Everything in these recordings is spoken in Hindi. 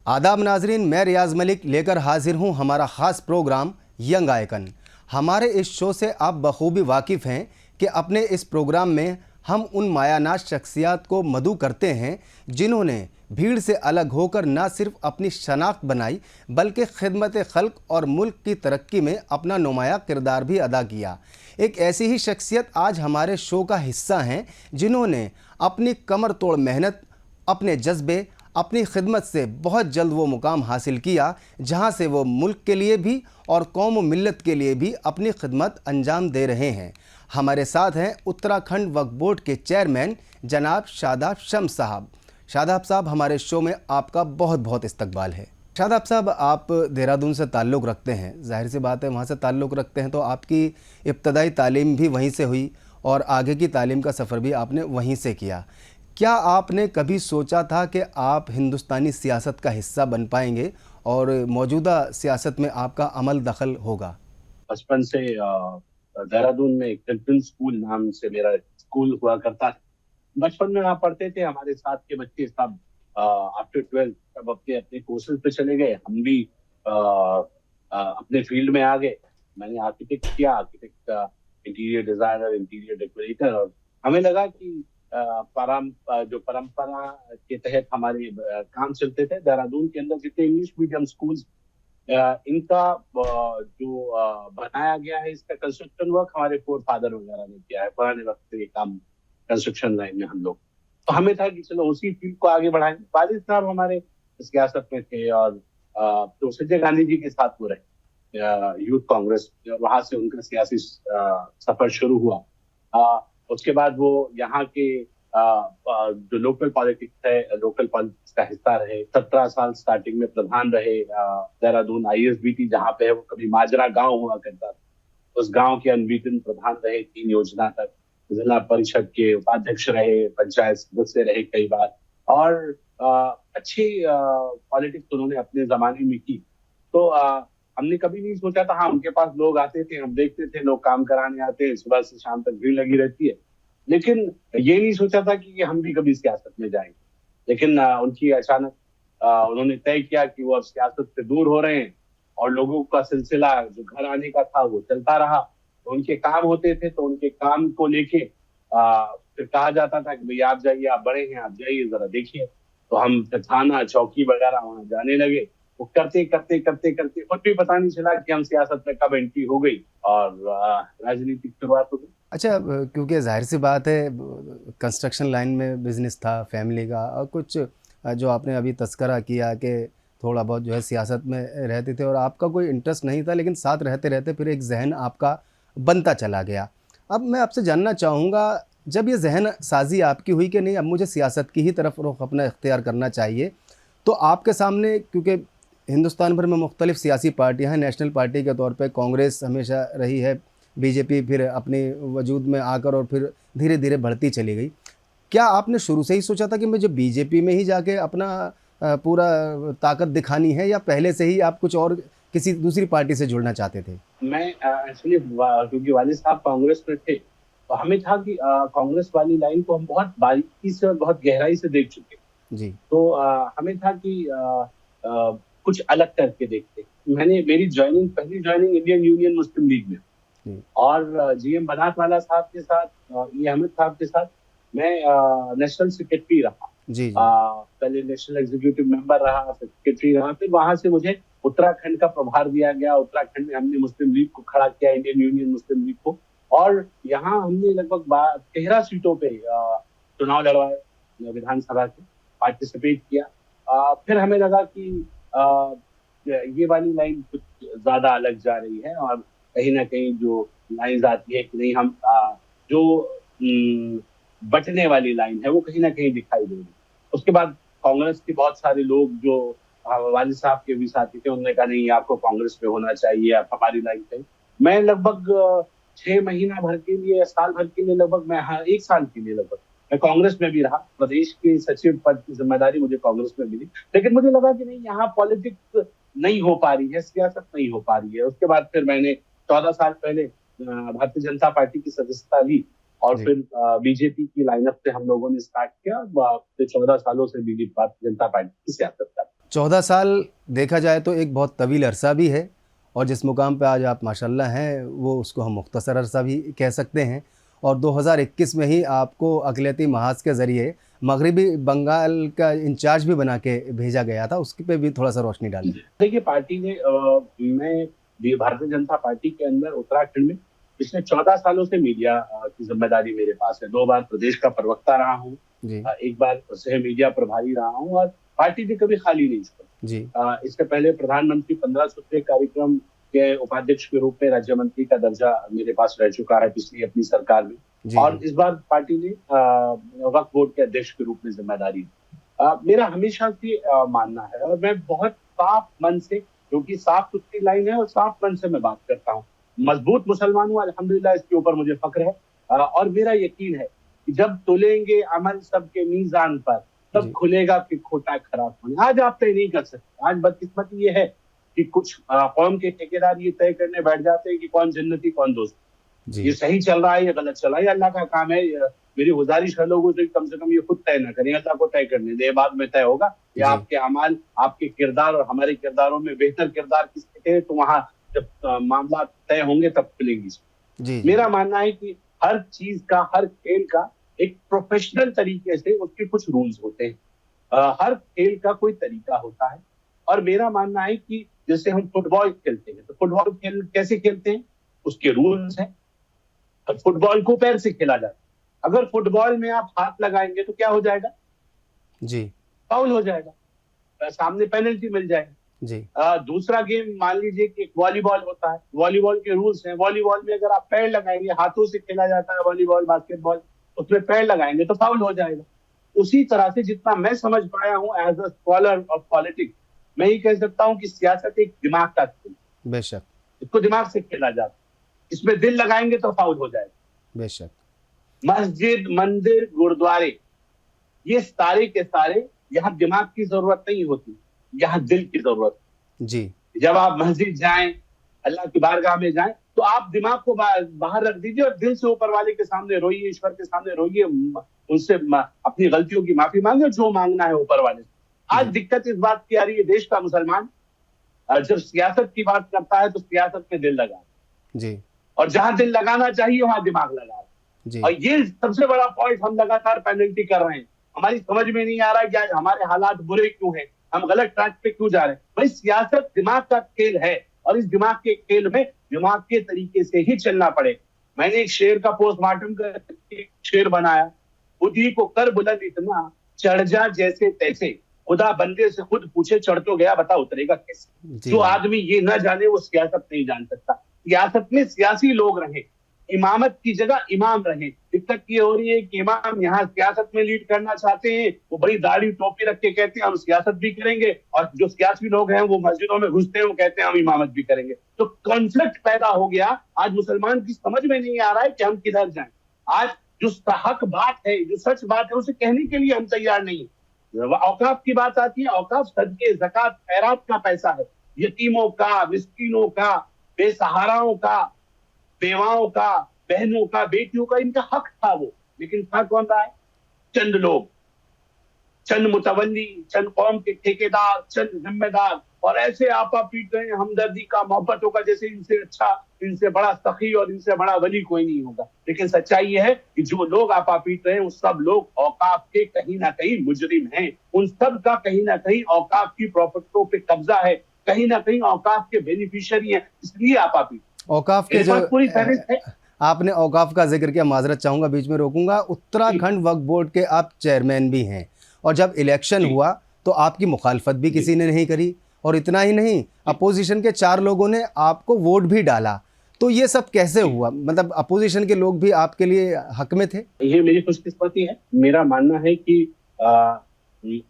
आदाब नाजरीन, मैं रियाज मलिक लेकर हाजिर हूँ हमारा ख़ास प्रोग्राम यंग आइकन। हमारे इस शो से आप बखूबी वाकिफ़ हैं कि अपने इस प्रोग्राम में हम उन मायानाज शख्सियात को मदऊ करते हैं जिन्होंने भीड़ से अलग होकर न सिर्फ अपनी शनाख्त बनाई बल्कि खिदमत खल्क और मुल्क की तरक्की में अपना नुमाया किरदार भी अदा किया। एक ऐसी ही शख्सियत आज हमारे शो का हिस्सा हैं जिन्होंने अपनी कमर तोड़ मेहनत, अपने जज्बे, अपनी खिदमत से बहुत जल्द वो मुकाम हासिल किया जहां से वो मुल्क के लिए भी और कौम व मिल्लत के लिए भी अपनी खिदमत अंजाम दे रहे हैं। हमारे साथ हैं उत्तराखंड वक्फ बोर्ड के चेयरमैन जनाब शादाब शम्स साहब। शादाब साहब, हमारे शो में आपका बहुत बहुत इस्तकबाल है। शादाब साहब, आप देहरादून से ताल्लुक़ रखते हैं, जाहिर सी बात है वहाँ से ताल्लुक़ रखते हैं तो आपकी इब्तदाई तालीम भी वहीं से हुई और आगे की तालीम का सफ़र भी आपने वहीं से किया। क्या आपने कभी सोचा था कि आप हिंदुस्तानी सियासत का हिस्सा बन पाएंगे और मौजूदा सियासत में आपका अमल दखल होगा? बचपन से देहरादून में एक चिल्ड्रन स्कूल नाम से मेरा स्कूल हुआ करता था। बचपन में वहाँ पढ़ते थे, हमारे साथ के बच्चे सब आफ्टर 12 सब अपने अपने कोर्सेज पे चले गए। हम भी अपने फील्ड में आ गए। मैंने आर्किटेक्ट किया, इंटीरियर डिजाइनर, इंटीरियर डेकोरेटर। और हमें लगा कि जो परंपरा के तहत हमारे काम चलते थे देहरादून के अंदर, जितने इंग्लिश मीडियम स्कूल्स इनका जो बनाया गया है, इसका कंस्ट्रक्शन वर्क हमारे फोर फादर वगैरह ने किया है पुराने वक्त से। ये काम कंस्ट्रक्शन लाइन में हम लोग, तो हमें था कि चलो उसी फील्ड को आगे बढ़ाएं। वालिद साहब हमारे सियासत में थे और तो संजय गांधी जी के साथ वो रहे यूथ कांग्रेस, वहां से उनका सियासी सफर शुरू हुआ। उसके बाद वो यहाँ के जो लोकल पॉलिटिक्स है, लोकल पॉलिटिक्स का हिस्सा रहे। 17 साल स्टार्टिंग में प्रधान रहे देहरादून ISBT, जहाँ पे वो कभी माजरा गांव हुआ करता था, उस गांव के अनबीटन प्रधान रहे 3 योजना तक। जिला परिषद के उपाध्यक्ष रहे, पंचायत सदस्य रहे कई बार, और अच्छी पॉलिटिक्स उन्होंने अपने जमाने में की। तो हमने कभी नहीं सोचा था। हाँ, उनके पास लोग आते थे, हम देखते थे लोग काम कराने आते हैं, सुबह से शाम तक भीड़ लगी रहती है, लेकिन ये नहीं सोचा था कि हम भी कभी सियासत में जाएंगे। लेकिन उनकी अचानक उन्होंने तय किया कि वो अब सियासत से दूर हो रहे हैं, और लोगों का सिलसिला जो घर आने का था वो चलता रहा। तो उनके काम होते थे, तो उनके काम को लेके फिर कहा जाता था कि भाई आप जाइए, आप बड़े हैं, आप जाइए जरा देखिए। तो हम थाना चौकी वगैरह वहां जाने लगे। वो करते करते करते करते खुद भी पता नहीं चला कि हम सियासत में कब एंट्री हो गई और राजनीतिक शुरुआत हो गई। अच्छा, क्योंकि जाहिर सी बात है कंस्ट्रक्शन लाइन में बिज़नेस था फैमिली का, और कुछ जो आपने अभी तस्करा किया कि थोड़ा बहुत जो है सियासत में रहते थे और आपका कोई इंटरेस्ट नहीं था, लेकिन साथ रहते रहते फिर एक जहन आपका बनता चला गया। अब मैं आपसे जानना चाहूँगा, जब ये जहन साजी आपकी हुई कि नहीं अब मुझे सियासत की ही तरफ रुख अपना इख्तियार करना चाहिए, तो आपके सामने, क्योंकि हिंदुस्तान भर में मुख्तलिफ़ सियासी पार्टियाँ हैं, नेशनल पार्टी के तौर पे कांग्रेस हमेशा रही है, बीजेपी फिर अपने वजूद में आकर और फिर धीरे धीरे बढ़ती चली गई। क्या आपने शुरू से ही सोचा था कि मुझे बीजेपी में ही जाके अपना पूरा ताकत दिखानी है, या पहले से ही आप कुछ और किसी दूसरी पार्टी से जुड़ना चाहते थे? मैं एक्चुअली क्योंकि वालिद साहब कांग्रेस में थे, तो हमें था कि कांग्रेस वाली लाइन को हम बहुत बारीकी से और बहुत गहराई से देख चुके जी। तो हमें था कि कुछ अलग करके देखते। मेरी पहली ज्वाइनिंग इंडियन यूनियन मुस्लिम लीग में, और GM बनात वाला साहब के साथ, ये अहमद साहब के साथ मैं नेशनल सेक्रेटरी रहा। जी। पहले नेशनल एग्जीक्यूटिव मेंबर रहा, फिर सेक्रेटरी रहा। फिर वहां से मुझे उत्तराखंड का प्रभार दिया गया। उत्तराखंड में हमने मुस्लिम लीग को खड़ा किया, इंडियन यूनियन मुस्लिम लीग को, और यहाँ हमने लगभग 13 सीटों पे चुनाव लड़वाए, विधानसभा के पार्टिसिपेट किया। फिर हमें लगा कि ये वाली लाइन कुछ ज्यादा अलग जा रही है, और कहीं ना कहीं जो लाइन आती है कि नहीं, हम जो बटने वाली लाइन है वो कहीं ना कहीं दिखाई दे रही है। उसके बाद कांग्रेस के बहुत सारे लोग जो वालिद साहब के भी साथी थे, उन्होंने कहा नहीं, आपको कांग्रेस में होना चाहिए, आप हमारी लाइन पे। मैं लगभग 6 महीना भर के लिए, साल भर के लिए लगभग, मैं 1 साल के लिए लगभग मैं कांग्रेस में भी रहा। प्रदेश के सचिव पद की जिम्मेदारी मुझे कांग्रेस में मिली, लेकिन मुझे लगा कि नहीं, यहाँ पॉलिटिक्स नहीं हो पा रही है, सियासत नहीं हो पा रही है। उसके बाद फिर मैंने 14 साल पहले भारतीय जनता पार्टी की सदस्यता ली, और फिर बीजेपी की लाइनअप से हम लोगों ने स्टार्ट किया। 14 सालों से भारतीय जनता पार्टी की सियासत कर। 14 साल देखा जाए तो एक बहुत तवील अरसा भी है, और जिस मुकाम पे आज आप माशाल्लाह हैं वो उसको हम मुख्तसर अरसा भी कह सकते हैं। और 2021 में ही आपको अक़लियती महाज़ के ज़रिए मगरिबी बंगाल का इंचार्ज भी बना के भेजा गया था, उसके पे भी थोड़ा सा रोशनी डालें। देखिए, पार्टी ने मैं भी भारतीय जनता पार्टी के अंदर उत्तराखंड में पिछले 14 सालों से मीडिया की जिम्मेदारी मेरे पास है। 2 बार प्रदेश का प्रवक्ता रहा हूँ, जी एक बार सह मीडिया प्रभारी रहा हूँ, और पार्टी ने कभी खाली नहीं छोड़ा। जी इससे पहले प्रधानमंत्री 15 सूत्रीय कार्यक्रम के उपाध्यक्ष के रूप में राज्य मंत्री का दर्जा मेरे पास रह चुका है पिछली अपनी सरकार में, जी और इस बार पार्टी ने वक्फ बोर्ड के अध्यक्ष के रूप में जिम्मेदारी दी। मेरा हमेशा से मानना है, और मैं बहुत साफ मन से, क्योंकि साफ सुथरी लाइन है और साफ मन से मैं बात करता हूँ। मजबूत मुसलमान हूँ, अल्हम्दुलिल्लाह, इसके ऊपर मुझे फक्र है। और मेरा यकीन है कि जब तोलेंगे अमल सबके मीजान पर, तब जी खुलेगा कि खोटा खराब होने। आज आप तय नहीं कर सकते। आज बदकिस्मती ये है कि कुछ कौम के ठेकेदार ये तय करने बैठ जाते हैं कि कौन जन्नती कौन दोस्त, ये जी सही चल रहा है या गलत चल रहा है, ये अल्लाह का काम है। मेरी गुजारिश है लोगों से, कम से कम ये खुद तय न करें, अल्लाह को तय करने दें, बाद में तय होगा। जी या आपके अमाल, आपके किरदार और हमारे किरदारों में बेहतर किरदार किसके थे, तो वहां जब मामला तय होंगे तब खुलेंगी। जी मेरा मानना है कि हर चीज का, हर खेल का एक प्रोफेशनल तरीके से उसके कुछ रूल्स होते हैं। हर खेल का कोई तरीका होता है, और मेरा मानना है कि जैसे हम फुटबॉल खेलते हैं, तो फुटबॉल खेल कैसे खेलते हैं, उसके रूल्स हैं। और फुटबॉल को पैर से खेला जाता है। अगर फुटबॉल में आप हाथ लगाएंगे तो क्या हो जाएगा, जी फाउल हो जाएगा, सामने पेनल्टी मिल जाएगी। जी दूसरा गेम मान लीजिए कि वॉलीबॉल होता है, वॉलीबॉल के रूल्स हैं। वॉलीबॉल में अगर आप पैर लगाएंगे, हाथों से खेला जाता है वॉलीबॉल, बास्केटबॉल, उसमें पैर लगाएंगे तो फाउल हो जाएगा। उसी तरह से जितना मैं समझ पाया हूँ as a scholar of politics, मैं ये कह सकता हूँ कि सियासत एक दिमाग का खेल, बेशक इसको दिमाग से खेला जाता है। इसमें दिल लगाएंगे तो फाउल हो जाएगा। बेशक मस्जिद, मंदिर, गुरुद्वारे, ये सारे के सारे, यहाँ दिमाग की जरूरत नहीं होती, यहाँ दिल की जरूरत। जी जब आप मस्जिद जाएं, अल्लाह की बारगाह में जाएं, तो आप दिमाग को बाहर रख दीजिए और दिल से ऊपर वाले के सामने रोइए, ईश्वर के सामने रोइए, उनसे अपनी गलतियों की माफी मांगे, जो मांगना है ऊपर वाले से। आज जी दिक्कत इस बात की आ रही है, देश का मुसलमान जब सियासत की बात करता है तो सियासत में दिल लगा, जी और जहां दिल लगाना चाहिए वहां दिमाग लगा। जी और ये सबसे बड़ा पॉइंट हम लगातार पेनल्टी कर रहे हैं। हमारी समझ में नहीं आ रहा है कि आज हमारे हालात बुरे क्यों हैं, हम गलत ट्रैक पे क्यों जा रहे हैं। भाई, सियासत दिमाग का खेल है, और इस दिमाग के खेल में दिमाग के तरीके से ही चलना पड़े। मैंने एक शेर का पोस्टमार्टम करके शेर बनाया, खुदी को कर बुलंद इतना, चढ़ जा जैसे तैसे, खुदा बंदे से खुद पूछे चढ़ तो गया, बता उतरेगा कैसे। जी जो आदमी ये न जाने वो सियासत नहीं जान सकता। सियासत में सियासी लोग रहे, इमामत की जगह इमाम रहे। दिक्कत ये हो रही है कि इमाम यहाँ सियासत में लीड करना चाहते हैं, वो बड़ी दाढ़ी टोपी रख के कहते हैं हम सियासत भी करेंगे, और जो सियासी लोग हैं वो मस्जिदों में घुसते हैं, वो कहते हैं हम इमामत भी करेंगे। तो कॉन्फ्लिक्ट पैदा हो गया। आज मुसलमान की समझ में नहीं आ रहा है कि हम किधर जाएं। आज जो हक बात है, जो सच बात है, उसे कहने के लिए हम तैयार नहीं। औकाफ की बात आती है, औकाफ सदके, ज़कात, खैरात का पैसा है, यतीमों का, मिस्कीनों का, बेसहाराओं का, बेवाओं का, बहनों का, बेटियों का, इनका हक था वो। लेकिन था कौन रहा है? चंद लोग, चंद मुतवल्ली, चंद कौम के ठेकेदार, चंद जिम्मेदार, और ऐसे आपा पीट रहे हैं हमदर्दी का, मोहब्बतों का, जैसे इनसे अच्छा, इनसे बड़ा सखी और इनसे बड़ा वली कोई नहीं होगा। लेकिन सच्चाई ये है कि जो लोग आपा पीट रहे हैं, वो सब लोग औकाफ के कहीं ना कहीं मुजरिम हैं। उन सब का कहीं ना कहीं औकाफ की प्रॉपर्टियों पे कब्जा है, कहीं ना कहीं औकाफ के बेनिफिशियरी हैं, इसलिए आपा पीट। औकाफ के जो पूरी फहरिस्त है। आपने औकाफ का जिक्र किया, माजरत चाहूँगा, बीच में रोकूंगा। उत्तराखंड वक्फ बोर्ड के आप चेयरमैन भी हैं, और जब इलेक्शन हुआ तो आपकी मुखालफत भी किसी ने नहीं करी, और इतना ही नहीं, अपोजिशन के 4 लोगों ने आपको वोट भी डाला। तो ये सब कैसे हुआ? मतलब अपोजिशन के लोग भी आपके लिए हक में थे? ये मेरी खुशकिस्मती है। मेरा मानना है कि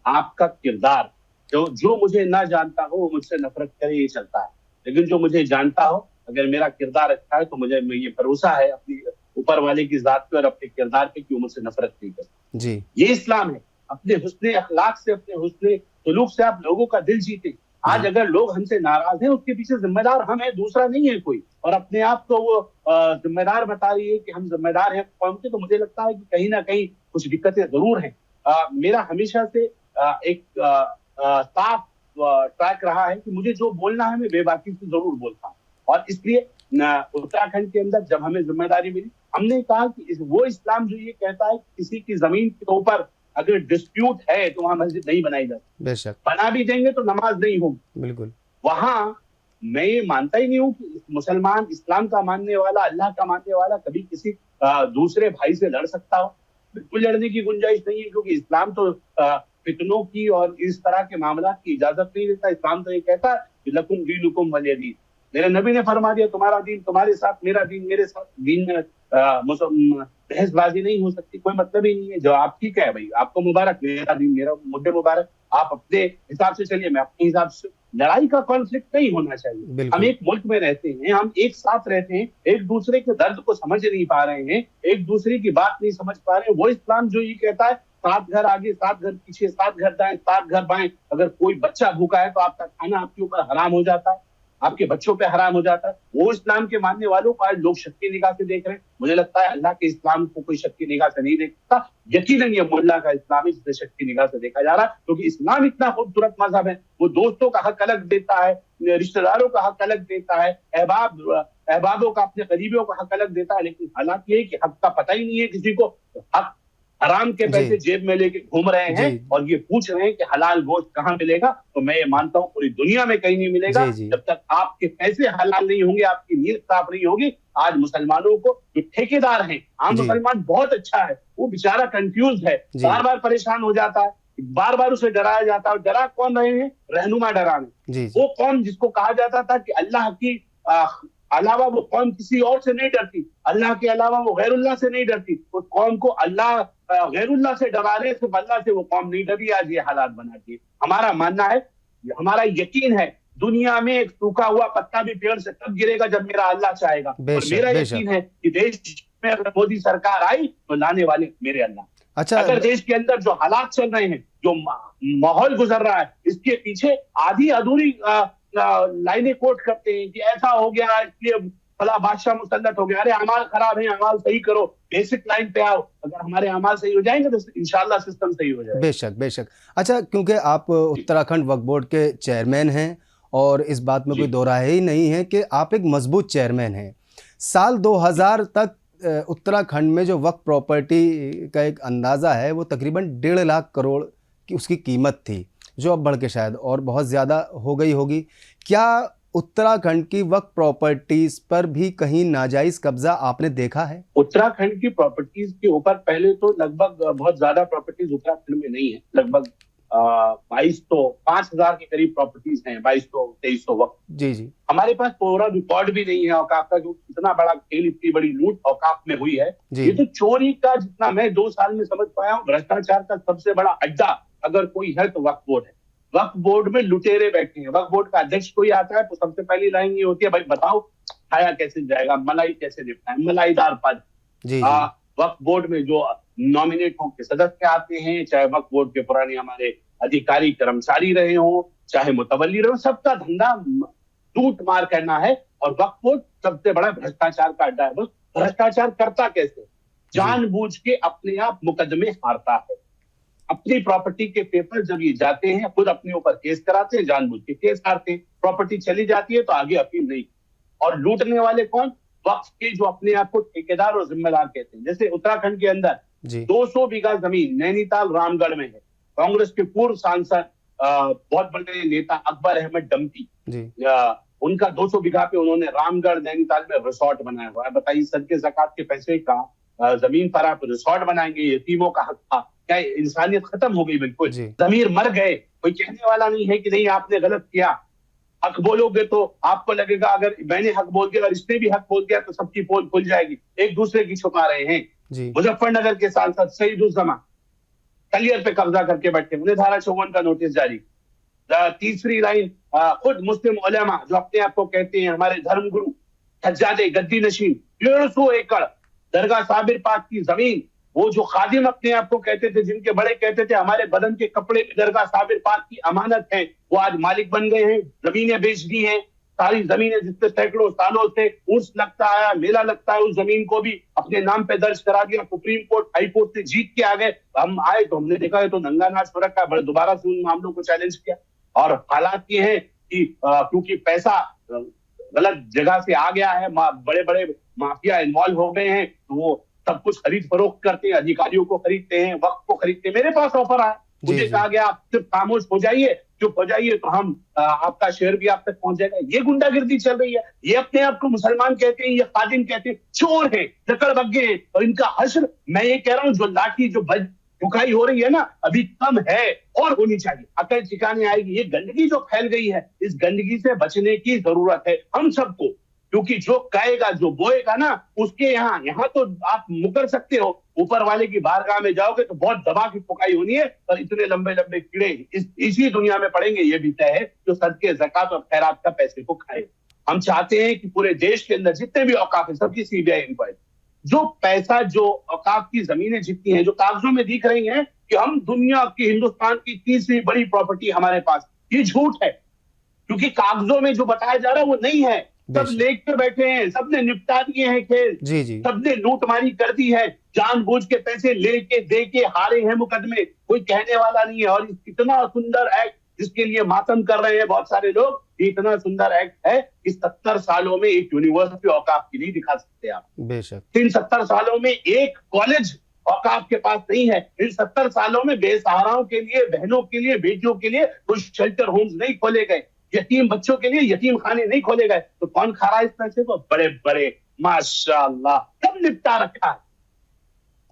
आपका किरदार, जो मुझे ना जानता हो वो मुझसे नफरत करे, ये चलता है। लेकिन जो मुझे जानता हो, अगर मेरा किरदार अच्छा है तो मुझे ये भरोसा है अपनी ऊपर वाले की जात पे और अपने किरदार पे कि वो मुझसे नफरत नहीं करता। जी ये इस्लाम है। अपने हुस्ने अखलाक से, अपने हुस्ने सुलूक से आप लोगों का दिल जीते। आज अगर लोग हमसे नाराज हैं, उसके पीछे जिम्मेदार हम हैं, दूसरा नहीं है कोई। और अपने आप को वो जिम्मेदार बता रही है कि हम जिम्मेदार हैं कौम के, तो मुझे लगता है कि कहीं ना कहीं कुछ दिक्कतें जरूर हैं। मेरा हमेशा से एक साफ ट्रैक रहा है कि मुझे जो बोलना है मैं बेबाकी से जरूर बोलता हूँ। और इसलिए उत्तराखंड के अंदर जब हमें जिम्मेदारी मिली, हमने कहा कि वो इस्लाम जो ये कहता है कि किसी की जमीन के ऊपर अगर डिस्प्यूट है तो वहां मस्जिद नहीं बनाई जाती, बेशक, बना भी देंगे तो नमाज नहीं होगी बिल्कुल, वहां। मैं ये मानता ही नहीं हूँ कि मुसलमान, इस्लाम का मानने वाला, अल्लाह का मानने वाला कभी किसी दूसरे भाई से लड़ सकता हो। बिल्कुल लड़ने की गुंजाइश नहीं है, क्योंकि इस्लाम तो फितनों की और इस तरह के मामला की इजाजत नहीं देता। इस्लाम तो ये कहता है कि लकुम दीनुकुम वलिय दीन। मेरे नबी ने फरमा दिया तुम्हारा दीन तुम्हारे साथ, मेरा दीन मेरे साथ। दीन में बहसबाजी नहीं हो सकती, कोई मतलब ही नहीं है। जो आप ठीक है भाई, आपको मुबारक, मेरा दीन मेरा मुझे मुबारक, आप अपने हिसाब से चलिए, मैं अपने हिसाब से। लड़ाई का कॉन्फ्लिक्ट नहीं होना चाहिए। हम बिल्कुल, एक मुल्क में रहते हैं, हम एक साथ रहते हैं, एक दूसरे के दर्द को समझ नहीं पा रहे हैं, एक दूसरे की बात नहीं समझ पा रहे हैं। वो इस्लाम जो ये कहता है 7 घर आगे 7 घर पीछे 7 घर दाएं 7 घर बाएं, अगर कोई बच्चा भूखा है तो आपका खाना आपके ऊपर हराम हो जाता है, आपके बच्चों पे हराम हो जाता है। वो इस्लाम के मानने वालों को आज लोग शक की निगाह से देख रहे हैं। मुझे लगता है अल्लाह के इस्लाम को कोई शक की निगाह से नहीं देखता। यकीनन ये मुल्ला का इस्लाम ही जिसे शक की निगाह से देखा जा रहा है, क्योंकि इस्लाम इतना खूबसूरत मजहब है। वो दोस्तों का हक अलग देता है, रिश्तेदारों का हक अलग देता है, अहबाबों का, अपने करीबियों का हक अलग देता है। लेकिन हालात ये है कि हक का पता ही नहीं है किसी को। हक हराम के पैसे जेब में लेके घूम रहे हैं और ये पूछ रहे हैं कि हलाल गोश्त कहाँ मिलेगा। तो मैं ये मानता हूँ पूरी दुनिया में कहीं नहीं मिलेगा जब तक आपके पैसे हलाल नहीं होंगे, आपकी नीयत साफ नहीं होगी। आज मुसलमानों को जो ठेकेदार हैं, आम मुसलमान बहुत अच्छा है, वो बेचारा कंफ्यूज है, बार बार परेशान हो जाता है, बार बार उसे डराया जाता है। डरा कौन रहे हैं? रहनुमा डरा रहे। वो कौम जिसको कहा जाता था कि अल्लाह की अलावा वो कौम किसी और से नहीं डरती, अल्लाह के अलावा वो गैरुल्लाह से नहीं डरती, उस कौम को अल्लाह गैरुल्लाह से डराने, सिर्फ अल्लाह से वो कौम नहीं डरी। आज ये हालात बनाती है। हमारा मानना है, हमारा यकीन है, दुनिया में एक सूखा हुआ पत्ता भी पेड़ से तब गिरेगा जब मेरा अल्लाह चाहेगा। और मेरा यकीन है कि देश में अगर मोदी सरकार आई तो लाने वाले मेरे अल्लाह। अच्छा, अगर देश के अंदर जो हालात चल रहे हैं, जो माहौल गुजर रहा है, इसके पीछे आधी अधूरी लाइनें कोट करते हैं कि ऐसा हो गया इसलिए भला बादशाह मुसल्लत हो गया। अरे अमाल खराब है, अमाल सही करो, बेसिक लाइन पे आओ। अगर हमारे अमाल सही हो जाएंगे तो इंशाल्लाह सिस्टम सही हो जाएगा। बेशक बेशक। अच्छा, क्योंकि आप उत्तराखंड वक्फ बोर्ड के चेयरमैन हैं और इस बात में कोई दो राय ही नहीं है कि आप एक मजबूत चेयरमैन हैं। साल 2000 तक उत्तराखंड में जो वक्फ प्रॉपर्टी का एक अंदाज़ा है वो तकरीबन 1.5 लाख करोड़ की उसकी कीमत थी, जो अब बढ़ के शायद और बहुत ज़्यादा हो गई होगी। क्या उत्तराखंड की वक्फ प्रॉपर्टीज पर भी कहीं नाजायज कब्जा आपने देखा है? उत्तराखंड की प्रॉपर्टीज के ऊपर पहले तो लगभग बहुत ज्यादा प्रॉपर्टीज उत्तराखंड में नहीं है। लगभग 5,000 के करीब प्रॉपर्टीज हैं, 2200-2300 वक्फ। जी जी। हमारे पास पूरा रिकॉर्ड भी नहीं है औकाफ का, जो इतना बड़ा खेल, इतनी बड़ी लूट औकाफ में हुई है। ये तो चोरी का, जितना मैं 2 साल में समझ पाया हूँ, भ्रष्टाचार का सबसे बड़ा अड्डा अगर कोई है तो वक्फ बोर्ड है। वक्फ बोर्ड में लुटेरे बैठे हैं। वक्फ बोर्ड का अध्यक्ष कोई आता है तो सबसे पहली लाइन ये होती है, भाई बताओ खाया कैसे जाएगा, मलाई कैसे निपटाएं, मलाईदार पद। वक्फ बोर्ड में जो नॉमिनेट होकर सदस्य आते हैं, चाहे वक्फ बोर्ड के पुराने हमारे अधिकारी कर्मचारी रहे हों, चाहे मुतवल्ली रहे हो, सबका धंधा टूट मार करना है। और वक्फ बोर्ड सबसे बड़ा भ्रष्टाचार का अड्डा है। बस भ्रष्टाचार करता कैसे? जानबूझ के अपने आप मुकदमे हारता है। अपनी प्रॉपर्टी के पेपर जब ये जाते हैं, खुद अपने ऊपर केस कराते हैं, जानबूझ के केस हारते हैं। प्रॉपर्टी चली जाती है तो आगे अपील नहीं। और लूटने वाले कौन? वक्फ के जो अपने आप को ठेकेदार और जिम्मेदार कहते हैं। जैसे उत्तराखंड के अंदर 200 बीघा जमीन नैनीताल रामगढ़ में है। कांग्रेस के पूर्व सांसद बहुत बड़े नेता अकबर अहमद डम्पी, उनका 200 बीघा पे उन्होंने रामगढ़ नैनीताल में रिसोर्ट बनाया हुआ है। बताइए, सदके ज़कात के पैसे का जमीन पर आप रिसोर्ट बनाएंगे? यतीमों का हक था क्या? इंसानियत खत्म हो गई बिल्कुल, जमीर मर गए। कोई कहने वाला नहीं है कि नहीं आपने गलत किया। हक बोलोगे तो आपको लगेगा अगर मैंने हक बोल दिया और इसने भी हक बोल दिया तो सबकी पोल खुल जाएगी। एक दूसरे की छुपा रहे हैं। मुजफ्फरनगर के सांसद सईदुज्जमा कलियर पे कब्जा करके बैठे, उन्हें धारा 54 का नोटिस जारी। तीसरी लाइन, खुद मुस्लिम उलेमा जो अपने आप को कहते हैं हमारे धर्मगुरु, सज्जादे गद्दी नशीन, 150 एकड़ दरगाह साबिर पाक की जमीन। वो जो खादिम अपने आप को कहते थे, जिनके बड़े कहते थे हमारे बदन के कपड़े भी दरगाह साबिर पाक की अमानत है, वो आज मालिक बन गए हैं, जमीनें बेच दी हैं। सारी जमीनें जिससे सैकड़ों सालों से उर्स लगता है, मेला लगता है, उस जमीन को भी अपने नाम पे दर्ज करा दिया। सुप्रीम कोर्ट, हाई कोर्ट से जीत के आ गए। हम आए तो हमने देखा है तो नंगा नाच हो रखा है। दोबारा से उन मामलों को चैलेंज किया और हालात ये हैं कि क्योंकि पैसा गलत जगह से आ गया है, बड़े बड़े माफिया इन्वॉल्व हो गए हैं, तो वो सब कुछ खरीद फरोख्त करते हैं, अधिकारियों को खरीदते हैं, वक्त को खरीदते हैं। मेरे पास ऑफर आया, जी मुझे जी कहा गया आप सिर्फ खामोश हो जाइए, चुप हो जाइए, तो हम आपका शेयर भी आप तक पहुंच जाएगा। ये गुंडागिर्दी चल रही है। ये अपने आप को मुसलमान कहते हैं, ये खादिम कहते हैं, चोर है, लकड़बग्गे हैं, और इनका हश्र, मैं ये कह रहा हूँ, जो लाठी जो ठुकाई हो रही है ना, अभी कम है और होनी चाहिए, अकल ठिकाने आएगी। ये गंदगी जो फैल गई है, इस गंदगी से बचने की जरूरत है हम सबको, क्योंकि जो कहेगा, जो बोएगा ना, उसके यहाँ तो आप मुकर सकते हो, ऊपर वाले की बारगाह में जाओगे तो बहुत दबा की पुकाई होनी है, और इतने लंबे लंबे कीड़े इसी दुनिया में पड़ेंगे, ये भी तय है, जो सदके ज़कात और खैरात का पैसे को खाए। हम चाहते हैं कि पूरे देश के अंदर जितने भी औकाफ है, सबकी सीबीआई इंक्वायरी। जो पैसा, जो औकाफ की जमीनें जितनी हैं, जो कागजों में दिख रही हैं कि हम दुनिया की, हिंदुस्तान की तीसरी बड़ी प्रॉपर्टी हमारे पास, ये झूठ है, क्योंकि कागजों में जो बताया जा रहा है वो नहीं है। सब लेक पे बैठे हैं, सबने निपटा दिए हैं खेल, जी जी सबने लूटमारी कर दी है, जानबूझ के पैसे लेके दे के हारे हैं मुकदमे, कोई कहने वाला नहीं है। और इतना सुंदर एक्ट जिसके लिए मातम कर रहे हैं बहुत सारे लोग, ये इतना सुंदर एक्ट है कि 70 सालों में एक यूनिवर्सिटी औकाफ की नहीं दिखा सकते आप। बेशक। इन 70 सालों में एक कॉलेज औकाफ के पास नहीं है। इन 70 सालों में बेसहाराओं के लिए, बहनों के लिए, बेटियों के लिए कोई शेल्टर होम्स नहीं खोले गए, यतीम बच्चों के लिए यतीम खाने नहीं खोले गए। तो कौन खा रहा है इस पैसे को? बड़े बड़े, माशाअल्लाह, सब निपटा रखा है,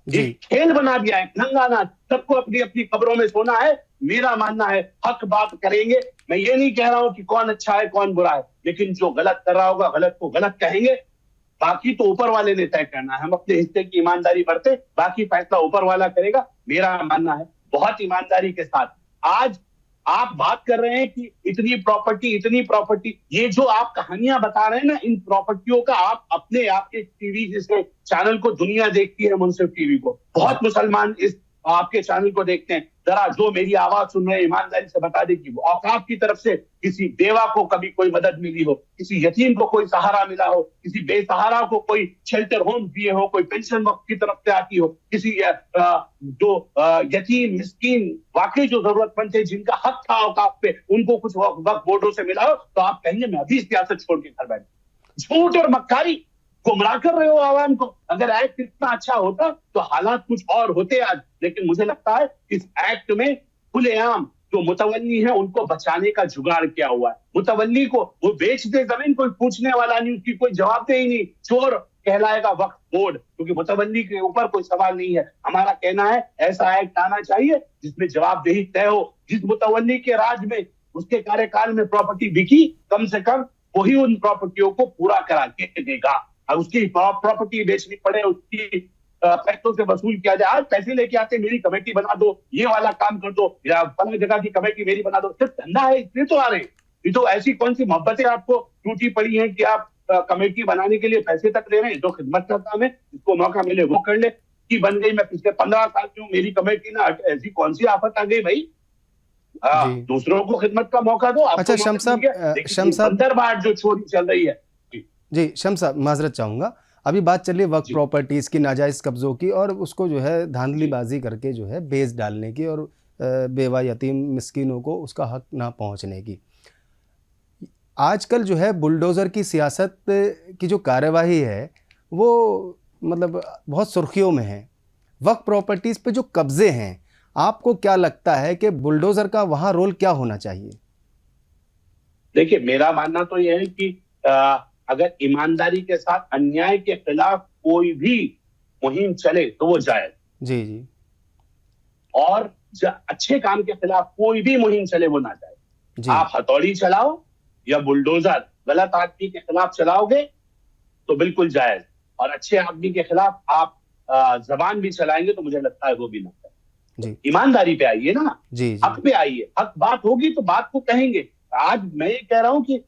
एक खेल बना दिया है, नंगा नाच, सबको अपनी अपनी कब्रों में सोना है। मेरा मानना है हक बात करेंगे। मैं ये नहीं कह रहा हूं कि कौन अच्छा है कौन बुरा है, लेकिन जो गलत कर रहा होगा गलत को गलत कहेंगे, बाकी तो ऊपर वाले ने तय करना है। हम अपने हिस्से की ईमानदारी बरते, बाकी फैसला ऊपर वाला करेगा। मेरा मानना है बहुत ईमानदारी के साथ। आज आप बात कर रहे हैं कि इतनी प्रॉपर्टी, ये जो आप कहानियां बता रहे हैं ना, इन प्रॉपर्टियों का आप अपने आपके टीवी, जिसके चैनल को दुनिया देखती है, मुनसिफ टीवी को, बहुत मुसलमान इस आपके चैनल को देखते हैं। जरा जो मेरी आवाज सुन रहे हैं, ईमानदारी से बता दे कि औकाफ की तरफ से किसी बेवा को कभी कोई मदद मिली हो, किसी यतीम को कोई सहारा मिला हो, किसी बेसहारा को कोई शेल्टर होम दिए हो, कोई पेंशन वक्त की तरफ से आती हो, किसी जो यतीम मिस्कीन वाकई जो जरूरतमंद थे, जिनका हक था औकाफ पे, उनको कुछ वक्त बोर्डों से मिला हो, तो आप कहेंगे मैं अभी सियासत छोड़ के घर बैठ। झूठ और मक्कारी, गुमराह कर रहे हो आवाम को। अगर एक्ट इतना अच्छा होता तो हालात कुछ और होते आज, लेकिन मुझे लगता है इस एक्ट में खुलेआम जो मुतवल्ली है उनको बचाने का जुगाड़ किया हुआ है। मुतवल्ली को वो बेच दे जमीन, कोई पूछने वाला नहीं, उसकी कोई जवाबदेही नहीं, चोर कहलाएगा वक्फ बोर्ड, क्योंकि मुतवल्ली के ऊपर कोई सवाल नहीं है। हमारा कहना है ऐसा एक्ट आना चाहिए जिसमें जवाबदेही तय हो। जिस मुतवल्ली के राज में, उसके कार्यकाल में प्रॉपर्टी बिकी, कम से कम वही उन प्रॉपर्टियों को पूरा करा के देगा। अब उसकी प्रॉपर्टी बेचनी पड़े, उसकी पैसों से वसूल किया जाए। आज पैसे लेके आते, मेरी कमेटी बना दो, ये वाला काम कर दो, या फलानी जगह की कमेटी मेरी बना दो, सिर्फ धंधा है इसलिए तो आ रहे हैं। ये तो ऐसी कौन सी मोहब्बतें आपको टूटी पड़ी हैं कि आप कमेटी बनाने के लिए पैसे तक ले रहे हैं? जो खिदमत का काम है, जिसको मौका मिले वो कर ले। की बन गई, मैं पिछले 15 साल से हूं, मेरी कमेटी ना, ऐसी कौन सी आफत आ गई भाई? दूसरों को खिदमत का मौका दो। अच्छा शम्स साहब, अंदरबार जो चोरी चल रही है जी, शम्स साहब माजरत चाहूँगा, अभी बात चल रही है वक्त प्रॉपर्टीज़ की, नाजायज़ कब्ज़ों की, और उसको जो है धांधलीबाजी करके जो है बेच डालने की, और बेवा यतीम मिस्कीनों को उसका हक ना पहुंचने की। आजकल जो है बुलडोज़र की सियासत की जो कार्यवाही है वो मतलब बहुत सुर्खियों में है। वक्त प्रॉपर्टीज़ पे जो कब्ज़े हैं, आपको क्या लगता है कि बुलडोज़र का वहाँ रोल क्या होना चाहिए? देखिए, मेरा मानना तो यह है कि अगर ईमानदारी के साथ अन्याय के खिलाफ कोई भी मुहिम चले तो वो जायज। जी जी। और अच्छे काम के खिलाफ कोई भी मुहिम चले वो ना जायज। आप हथौड़ी चलाओ या बुलडोजर गलत आदमी के खिलाफ चलाओगे तो बिल्कुल जायज, और अच्छे आदमी के खिलाफ आप जबान भी चलाएंगे तो मुझे लगता है वो भी ना जायज। ईमानदारी पे आइए ना, हक पे आइए। हक बात होगी तो बात को कहेंगे। आज मैं ये कह रहा हूं कि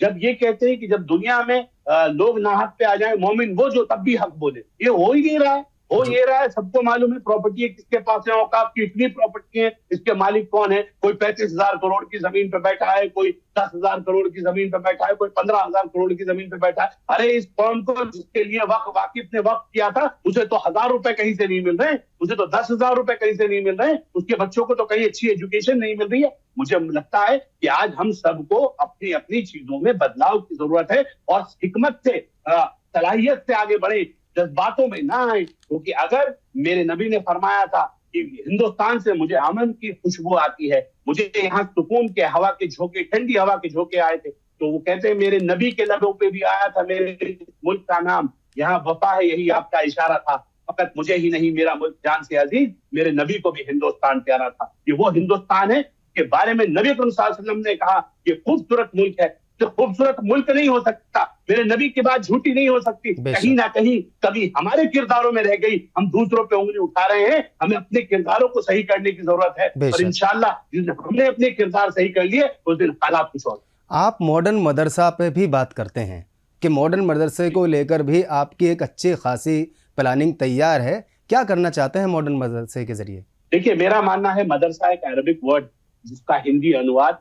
जब ये कहते हैं कि जब दुनिया में लोग नाहक पे आ जाए मोमिन वो जो, तब भी हक बोले, ये हो ही नहीं रहा है। हो जी ये रहा है, सबको मालूम है प्रॉपर्टी है किसके पास है, औकाफ की इतनी प्रॉपर्टी है, इसके मालिक कौन है, कोई 35,000 करोड़ की जमीन पे बैठा है, कोई 10,000 करोड़ की जमीन पे बैठा है, कोई 15,000 करोड़ की जमीन पे बैठा है। अरे इस फर्म को जिसके लिए वाकिफ ने वक्त किया था, उसे तो 1,000 रुपए कहीं से नहीं मिल रहे, उसे तो 10,000 रुपए कहीं से नहीं मिल रहे, उसके बच्चों को तो कहीं अच्छी एजुकेशन नहीं मिल रही है। मुझे लगता है कि आज हम सबको अपनी अपनी चीजों में बदलाव की जरूरत है और हिकमत से, सलाहियत से आगे बढ़े, जज्बातों में ना आए। क्योंकि अगर मेरे नबी ने फरमाया था कि हिंदुस्तान से मुझे अमन की खुशबू आती है, मुझे यहाँ सुकून के हवा के झोंके, ठंडी हवा के झोंके आए थे, तो वो कहते हैं मेरे नबी के लबों पे भी आया था मेरे मुल्क का नाम, यहाँ वफा है यही आपका इशारा था, फकत मुझे ही नहीं मेरा मुल्क जान से अजीज, मेरे नबी को भी हिंदुस्तान प्यारा था। ये वो हिंदुस्तान है के बारे में नबी अकरम सल्लल्लाहु अलैहि वसल्लम ने कहा कि खूबसूरत मुल्क है। तो खूबसूरत मुल्क नहीं हो सकता, मेरे नबी की बात झूठी नहीं हो सकती, कहीं बेशक ना कहीं कभी हमारे किरदारों में रह गई, हम दूसरों पे उंगली उठा रहे हैं, हमें अपने किरदारों को सही करने की जरूरत है। और बेशक। इंशाअल्लाह जिस दिन हमने अपने किरदार सही कर लिए उस दिन हालात कुछ और। आप मॉडर्न मदरसा पे भी बात करते हैं कि मॉडर्न मदरसे को लेकर भी आपकी एक अच्छी खासी प्लानिंग तैयार है, क्या करना चाहते हैं मॉडर्न मदरसे के जरिए? देखिए मेरा मानना है, मदरसा एक अरबिक वर्ड जिसका हिंदी अनुवाद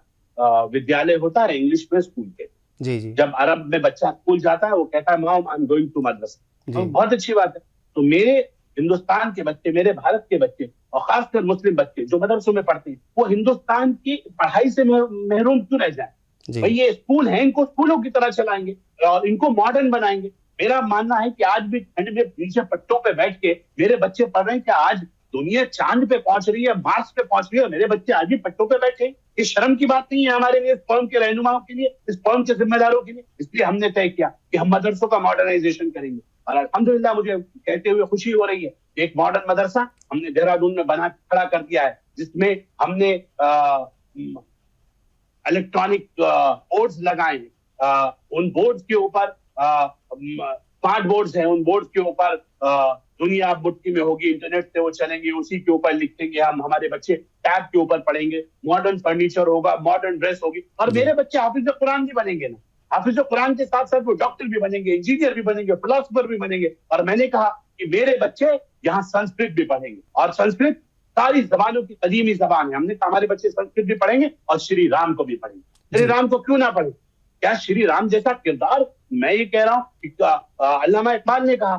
विद्यालय होता है इंग्लिश में स्कूल के। जी जी जब अरब में बच्चा स्कूल जाता है वो कहता है mom I am going to madrasa, तो जी बहुत अच्छी बात है। तो मेरे हिंदुस्तान के बच्चे, मेरे भारत के बच्चे और खासकर मुस्लिम बच्चे जो मदरसों में पढ़ते हैं, वो हिंदुस्तान की पढ़ाई से महरूम क्यों रह जाए? भाई जी ये स्कूल है, इनको स्कूलों की तरह चलाएंगे और इनको मॉडर्न बनाएंगे। मेरा मानना है कि आज भी ठंड में नीचे पट्टों पे बैठ के मेरे बच्चे पढ़ रहे हैं कि आज दुनिया चांद पे पहुंच रही है, मार्स पे पहुंच रही है, मेरे बच्चे आज भी पट्टों पे बैठे हैं। ये शर्म की बात नहीं है हमारे लिए, इस कौम के रहनुमाओं के लिए, इस कौम के जिम्मेदारों के लिए। इसलिए हमने तय किया कि हम मदरसों का मॉडर्नाइजेशन करेंगे और अल्हम्दुलिल्लाह मुझे कहते हुए खुशी हो रही है, एक मॉडर्न मदरसा हमने देहरादून में बना खड़ा कर दिया है, जिसमें हमने इलेक्ट्रॉनिक बोर्ड्स लगाए हैं। उन बोर्ड्स के ऊपर स्मार्ट बोर्ड्स हैं, उन बोर्ड्स के ऊपर दुनिया मुट्ठी में होगी, इंटरनेट से वो चलेंगे, उसी के ऊपर लिखेंगे हम, हमारे बच्चे टैब के ऊपर पढ़ेंगे, मॉडर्न फर्नीचर होगा, मॉडर्न ड्रेस होगी और मेरे बच्चे हाफिज कुरान भी बनेंगे ना। हाफिज कुरान के साथ साथ वो डॉक्टर भी बनेंगे, इंजीनियर भी बनेंगे, फिलोसोफर भी बनेंगे। और मैंने कहा कि मेरे बच्चे यहाँ संस्कृत भी पढ़ेंगे और संस्कृत सारी जबानों की कदीमी जबान है। हमने कहा हमारे बच्चे संस्कृत भी पढ़ेंगे और श्री राम को भी पढ़ेंगे। श्री राम को क्यों ना पढ़े? क्या श्री राम जैसा किरदार, मैं ये कह रहा हूँ कि अल्लामा इकबाल ने कहा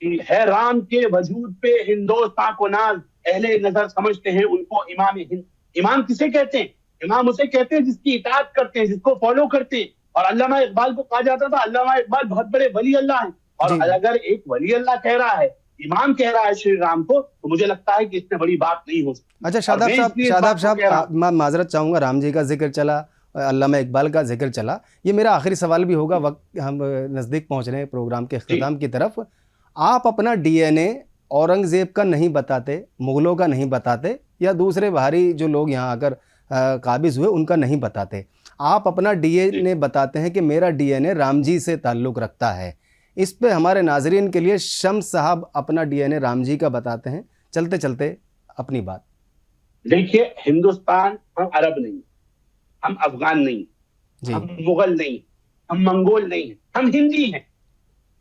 कि है राम के वजूद पे हिंदुस्तान को नाज, अहले नजर समझते हैं उनको इमाम हिंद। इमाम किसे कहते हैं? इमाम उसे कहते हैं जिसकी इताअत करते हैं, जिसको फॉलो करते हैं। और अल्लामा इकबाल को कहा जाता था अल्लामा इकबाल बहुत बड़े वली अल्लाह हैं। और अगर एक वली अल्लाह कह रहा है, इमाम कह रहा है श्री राम को, तो मुझे लगता है कि इससे बड़ी बात नहीं हो सकती। अच्छा शादाब साहब, मैं माजरत चाहूँगा, राम जी का जिक्र चला, अल्लामा इकबाल का जिक्र चला, ये मेरा आखिरी सवाल भी होगा, वक्त हम नज़दीक पहुँच रहे हैं प्रोग्राम के अख्तिताम की तरफ। आप अपना डीएनए औरंगज़ेब का नहीं बताते, मुग़लों का नहीं बताते, या दूसरे बाहरी जो लोग यहाँ आकर काबिज़ हुए उनका नहीं बताते, आप अपना डीएनए बताते हैं कि मेरा डीएनए राम जी से ताल्लुक़ रखता है। इस पे हमारे नाजरीन के लिए शम्स साहब अपना डीएनए राम जी का बताते हैं, चलते चलते अपनी बात। देखिए हिंदुस्तान, हम अरब नहीं, हम अफगान नहीं, हम मुगल नहीं, हम मंगोल नहीं, हम हिंदी हैं।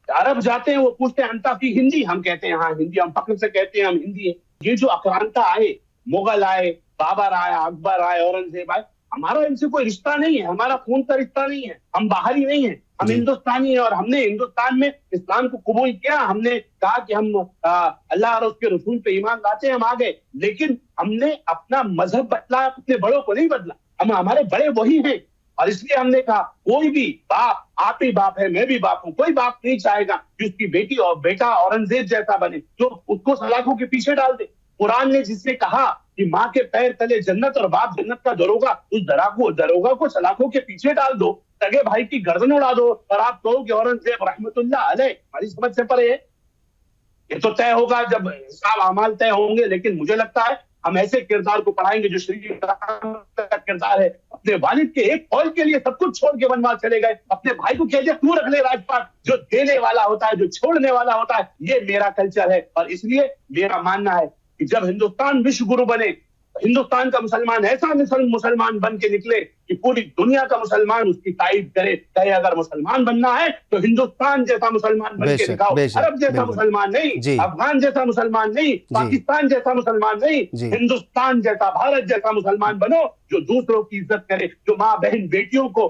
अरब जाते हैं वो पूछते हैं अंता फी हिंदी, हम कहते हैं हाँ हिंदी, हम फख्र से कहते हैं हम हिंदी है। ये जो आक्रांता आए, मुगल आए, बाबर आया, अकबर आए, औरंगजेब आए, हमारा इनसे कोई रिश्ता नहीं है, हमारा खून का रिश्ता नहीं है, हम बाहरी नहीं है, हम हिंदुस्तानी हैं। और हमने हिंदुस्तान में इस्लाम को कबूल किया, हमने कहा कि हम अल्लाह और उसके रसूल पे ईमान लाते हैं, हम आ गए। लेकिन हमने अपना मजहब बदला, अपने बड़ों को नहीं बदला। हम, हमारे बड़े वही हैं और इसलिए हमने कहा कोई भी बाप, आप ही बाप है, मैं भी बाप हूँ, कोई बाप नहीं चाहेगा कि उसकी बेटी और बेटा औरंगजेब जैसा बने, जो उसको सलाखों के पीछे डाल दे। कुरान ने जिसने कहा कि माँ के पैर तले जन्नत और बाप जन्नत का दरोगा, उस दरोगा को सलाखों के पीछे डाल दो, सगे भाई की गर्दन उड़ा दो और आप कहो कि औरंगजेब रहमतुल्लाह अलैह हमारी समझ से परे है। ये तो तय होगा जब हिसाब अमाल तय होंगे। लेकिन मुझे लगता है हम ऐसे किरदार को पढ़ाएंगे जो श्री राम का किरदार है। अपने वालिद के एक फौज के लिए सब कुछ छोड़ के वनवास चले गए, अपने भाई को कहते तू रख ले राजपाट, जो देने वाला होता है, जो छोड़ने वाला होता है। ये मेरा कल्चर है और इसलिए मेरा मानना है कि जब हिंदुस्तान विश्व गुरु बने हिंदुस्तान का मुसलमान ऐसा मुसलमान बन के निकले कि पूरी दुनिया का मुसलमान उसकी तारीफ करे, कहे अगर मुसलमान बनना है तो हिंदुस्तान जैसा मुसलमान बन के बेशक दिखाओ, बेशक अरब जैसा बिल्कुल मुसलमान नहीं, जी अफगान जैसा मुसलमान नहीं, पाकिस्तान जैसा मुसलमान नहीं, जी हिंदुस्तान जैसा, भारत जैसा मुसलमान बनो, जो दूसरों की इज्जत करे, जो माँ बहन बेटियों को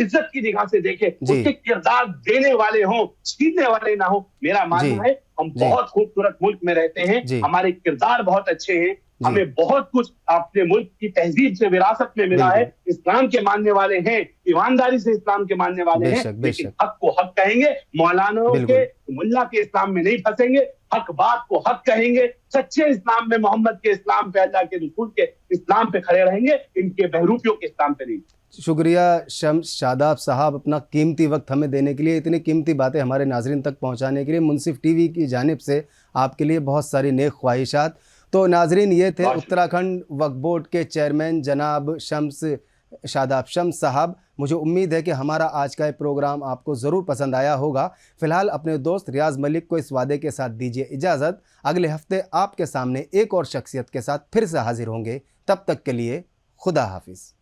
इज्जत की निगाह से देखे, जी उसके किरदार देने वाले हों, छीनने वाले ना हो। मेरा जी मानना है हम जी बहुत खूबसूरत मुल्क में रहते हैं, जी हमारे किरदार बहुत अच्छे हैं, जी हमें बहुत कुछ अपने मुल्क की तहजीब से विरासत में मिला है, बिल्कुल इस्लाम के मानने वाले हैं, ईमानदारी से इस्लाम के मानने वाले हैं, बेशक लेकिन बेशक हक को हक कहेंगे, मौलानाओं के बिल्कुल मुल्ला के इस्लाम में नहीं फंसेंगे, हक बात को हक कहेंगे, सच्चे इस्लाम में मोहम्मद के इस्लाम पे, अल्लाह के रसूल के इस्लाम पे खड़े रहेंगे, इनके बहरूपियों के इस्लाम पे नहीं। शुक्रिया शम्स शादाब साहब, अपना कीमती वक्त हमें देने के लिए, इतनी कीमती बातें हमारे नाजरीन तक पहुंचाने के लिए। मुनसिफ टीवी की जानिब से आपके लिए बहुत सारी नेक ख्वाहिशात। तो नाजरीन, ये थे उत्तराखंड वक्फ बोर्ड के चेयरमैन जनाब शम्स शादाब शम्स साहब। मुझे उम्मीद है कि हमारा आज का ये प्रोग्राम आपको ज़रूर पसंद आया होगा। फ़िलहाल अपने दोस्त रियाज़ मलिक को इस वादे के साथ दीजिए इजाज़त, अगले हफ्ते आपके सामने एक और शख्सियत के साथ फिर से हाजिर होंगे। तब तक के लिए खुदा हाफिज़।